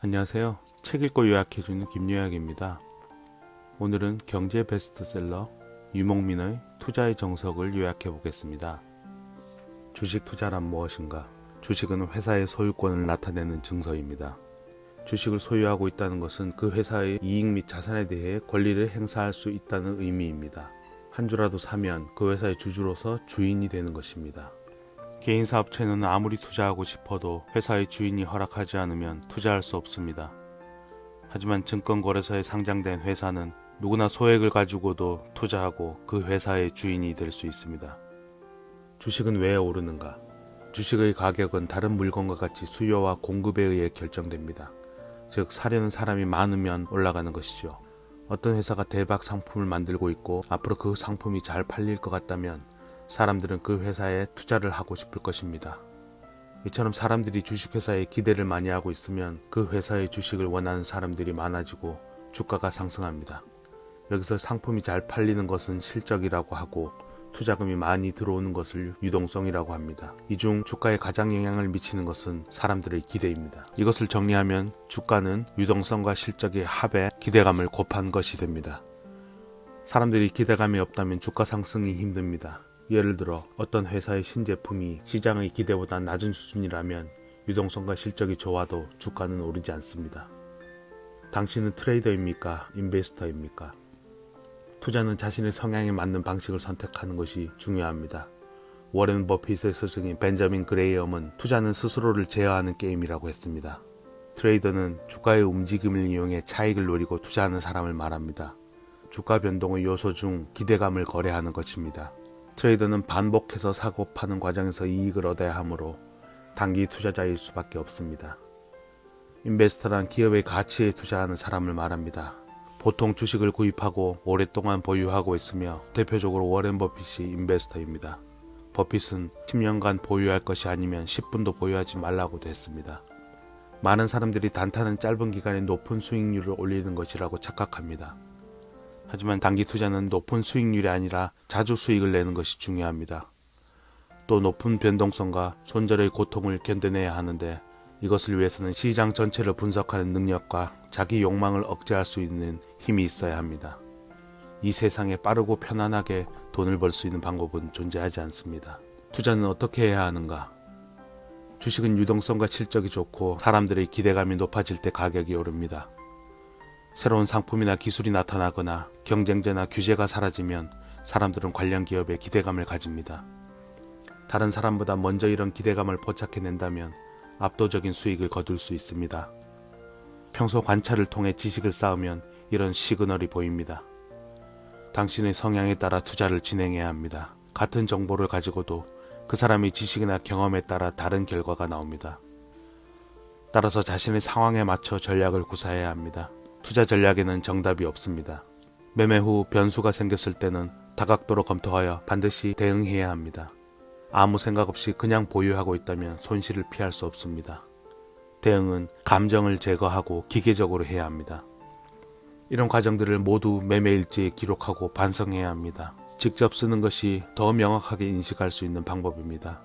안녕하세요. 책 읽고 요약해주는 김요약입니다. 오늘은 경제 베스트셀러 유목민의 투자의 정석을 요약해 보겠습니다. 주식 투자란 무엇인가? 주식은 회사의 소유권을 나타내는 증서입니다. 주식을 소유하고 있다는 것은 그 회사의 이익 및 자산에 대해 권리를 행사할 수 있다는 의미입니다. 한 주라도 사면 그 회사의 주주로서 주인이 되는 것입니다. 개인 사업체는 아무리 투자하고 싶어도 회사의 주인이 허락하지 않으면 투자할 수 없습니다. 하지만 증권거래소에 상장된 회사는 누구나 소액을 가지고도 투자하고 그 회사의 주인이 될 수 있습니다. 주식은 왜 오르는가? 주식의 가격은 다른 물건과 같이 수요와 공급에 의해 결정됩니다. 즉, 사려는 사람이 많으면 올라가는 것이죠. 어떤 회사가 대박 상품을 만들고 있고 앞으로 그 상품이 잘 팔릴 것 같다면 사람들은 그 회사에 투자를 하고 싶을 것입니다. 이처럼 사람들이 주식회사에 기대를 많이 하고 있으면 그 회사의 주식을 원하는 사람들이 많아지고 주가가 상승합니다. 여기서 상품이 잘 팔리는 것은 실적이라고 하고 투자금이 많이 들어오는 것을 유동성이라고 합니다. 이 중 주가에 가장 영향을 미치는 것은 사람들의 기대입니다. 이것을 정리하면 주가는 유동성과 실적의 합에 기대감을 곱한 것이 됩니다. 사람들이 기대감이 없다면 주가 상승이 힘듭니다. 예를 들어 어떤 회사의 신제품이 시장의 기대보다 낮은 수준이라면 유동성과 실적이 좋아도 주가는 오르지 않습니다. 당신은 트레이더입니까? 인베스터입니까? 투자는 자신의 성향에 맞는 방식을 선택하는 것이 중요합니다. 워렌 버핏의 스승인 벤저민 그레이엄은 투자는 스스로를 제어하는 게임이라고 했습니다. 트레이더는 주가의 움직임을 이용해 차익을 노리고 투자하는 사람을 말합니다. 주가 변동의 요소 중 기대감을 거래하는 것입니다. 트레이더는 반복해서 사고 파는 과정에서 이익을 얻어야 하므로 단기 투자자일 수밖에 없습니다. 인베스터란 기업의 가치에 투자하는 사람을 말합니다. 보통 주식을 구입하고 오랫동안 보유하고 있으며 대표적으로 워렌 버핏이 인베스터입니다. 버핏은 10년간 보유할 것이 아니면 10분도 보유하지 말라고도 했습니다. 많은 사람들이 단타는 짧은 기간에 높은 수익률을 올리는 것이라고 착각합니다. 하지만 단기 투자는 높은 수익률이 아니라 자주 수익을 내는 것이 중요합니다. 또 높은 변동성과 손절의 고통을 견뎌내야 하는데 이것을 위해서는 시장 전체를 분석하는 능력과 자기 욕망을 억제할 수 있는 힘이 있어야 합니다. 이 세상에 빠르고 편안하게 돈을 벌 수 있는 방법은 존재하지 않습니다. 투자는 어떻게 해야 하는가? 주식은 유동성과 실적이 좋고 사람들의 기대감이 높아질 때 가격이 오릅니다. 새로운 상품이나 기술이 나타나거나 경쟁자나 규제가 사라지면 사람들은 관련 기업에 기대감을 가집니다. 다른 사람보다 먼저 이런 기대감을 포착해낸다면 압도적인 수익을 거둘 수 있습니다. 평소 관찰을 통해 지식을 쌓으면 이런 시그널이 보입니다. 당신의 성향에 따라 투자를 진행해야 합니다. 같은 정보를 가지고도 그 사람의 지식이나 경험에 따라 다른 결과가 나옵니다. 따라서 자신의 상황에 맞춰 전략을 구사해야 합니다. 투자 전략에는 정답이 없습니다. 매매 후 변수가 생겼을 때는 다각도로 검토하여 반드시 대응해야 합니다. 아무 생각 없이 그냥 보유하고 있다면 손실을 피할 수 없습니다. 대응은 감정을 제거하고 기계적으로 해야 합니다. 이런 과정들을 모두 매매일지에 기록하고 반성해야 합니다. 직접 쓰는 것이 더 명확하게 인식할 수 있는 방법입니다.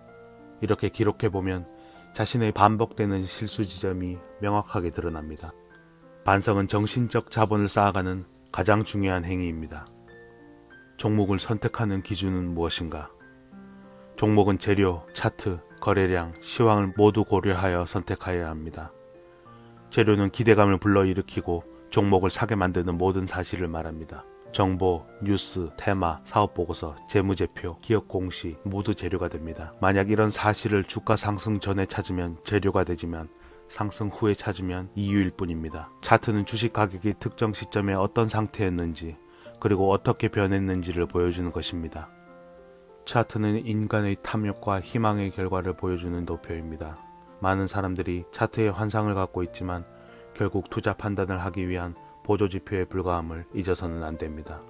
이렇게 기록해보면 자신의 반복되는 실수 지점이 명확하게 드러납니다. 반성은 정신적 자본을 쌓아가는 가장 중요한 행위입니다. 종목을 선택하는 기준은 무엇인가? 종목은 재료, 차트, 거래량, 시황을 모두 고려하여 선택하여야 합니다. 재료는 기대감을 불러일으키고 종목을 사게 만드는 모든 사실을 말합니다. 정보, 뉴스, 테마, 사업보고서, 재무제표, 기업 공시 모두 재료가 됩니다. 만약 이런 사실을 주가 상승 전에 찾으면 재료가 되지만 상승 후에 찾으면 이유일 뿐입니다. 차트는 주식 가격이 특정 시점에 어떤 상태였는지 그리고 어떻게 변했는지를 보여주는 것입니다. 차트는 인간의 탐욕과 희망의 결과를 보여주는 도표입니다. 많은 사람들이 차트의 환상을 갖고 있지만 결국 투자 판단을 하기 위한 보조지표에 불과함을 잊어서는 안 됩니다.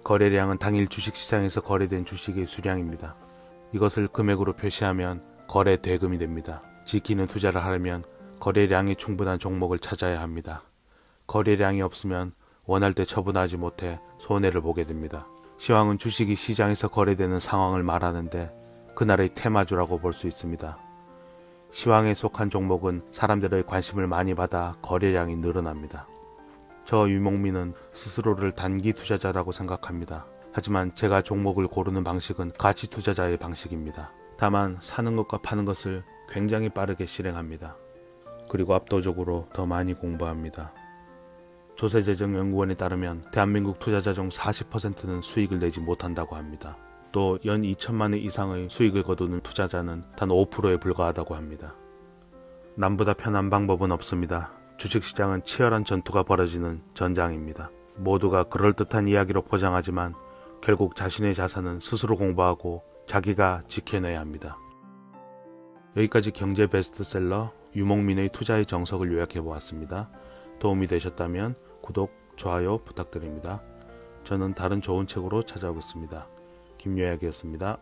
거래량은 당일 주식시장에서 거래된 주식의 수량입니다. 이것을 금액으로 표시하면 거래 대금이 됩니다. 지키는 투자를 하려면 거래량이 충분한 종목을 찾아야 합니다. 거래량이 없으면 원할 때 처분하지 못해 손해를 보게 됩니다. 시황은 주식이 시장에서 거래되는 상황을 말하는데 그날의 테마주라고 볼 수 있습니다. 시황에 속한 종목은 사람들의 관심을 많이 받아 거래량이 늘어납니다. 저 유목민은 스스로를 단기 투자자라고 생각합니다. 하지만 제가 종목을 고르는 방식은 가치 투자자의 방식입니다. 다만 사는 것과 파는 것을 굉장히 빠르게 실행합니다. 그리고 압도적으로 더 많이 공부합니다. 조세재정연구원에 따르면 대한민국 투자자 중 40%는 수익을 내지 못한다고 합니다. 또 연 2천만 원 이상의 수익을 거두는 투자자는 단 5%에 불과하다고 합니다. 남보다 편한 방법은 없습니다. 주식시장은 치열한 전투가 벌어지는 전장입니다. 모두가 그럴듯한 이야기로 포장하지만 결국 자신의 자산은 스스로 공부하고 자기가 지켜내야 합니다. 여기까지 경제 베스트셀러 유목민의 투자의 정석을 요약해보았습니다. 도움이 되셨다면 구독, 좋아요 부탁드립니다. 저는 다른 좋은 책으로 찾아오겠습니다. 김요약이었습니다.